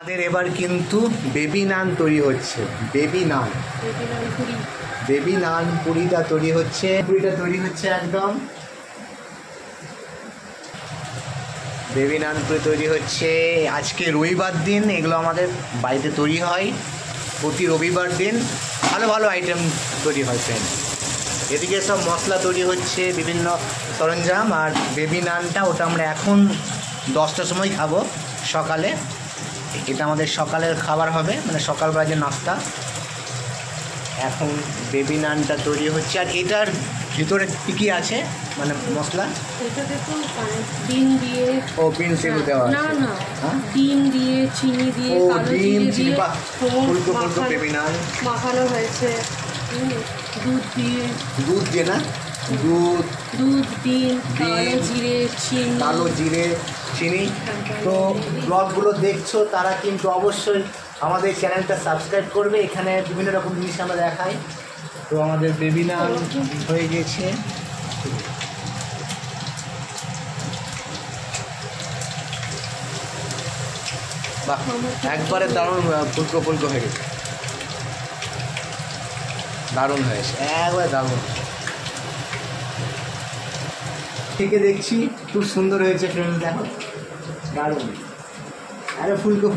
আমাদের এবার কিন্তু বেবি নান তৈরি হচ্ছে। বেবি নান পুরিটা তৈরি হচ্ছে। একদম বেবি নান পুরি তৈরি হচ্ছে। আজকে রবিবার দিন, এগুলো আমাদের বাড়িতে তৈরি হয় প্রতি রবিবার দিন। ভালো ভালো আইটেম তৈরি হয় ফ্রেন্ড। এদিকে সব মশলা তৈরি হচ্ছে, বিভিন্ন সরঞ্জাম। আর বেবি নানটা ওটা আমরা এখন 10টার সময় খাবো সকালে। এটা আমাদের সকালের খাবার হবে, মানে সকালবেলা যে নাস্তা। এখন বেবি নানটা তৈরি হচ্ছে। আর এটার ভিতরে কী কী আছে মানে মশলা? ডিম দিয়ে বিনস এগুলো দেওয়া আছে। ডিম দিয়ে, চিনি দিয়ে, কালো জিরে দিয়ে বেবি নান মাখানো হয়েছে। দুধ দিয়ে না, দুধ, ডিম, কালো জিরে, চিনি। তো ব্লগগুলো দেখছো তারা কিন্তু অবশ্যই আমাদের চ্যানেলটা সাবস্ক্রাইব করবে। এখানে বিভিন্ন রকম জিনিস আমরা দেখাই। তো আমাদের বেবি নান হয়ে গেছে। বাহ, একবারে দারুণ ফুলকো হয়ে গেছে। দারুণ হয়েছে, একবারে দারুণ। থেকে দেখছি খুব সুন্দর হয়েছে ফ্রেন্ডস, দেখো দারুণ। আরে ফুলকো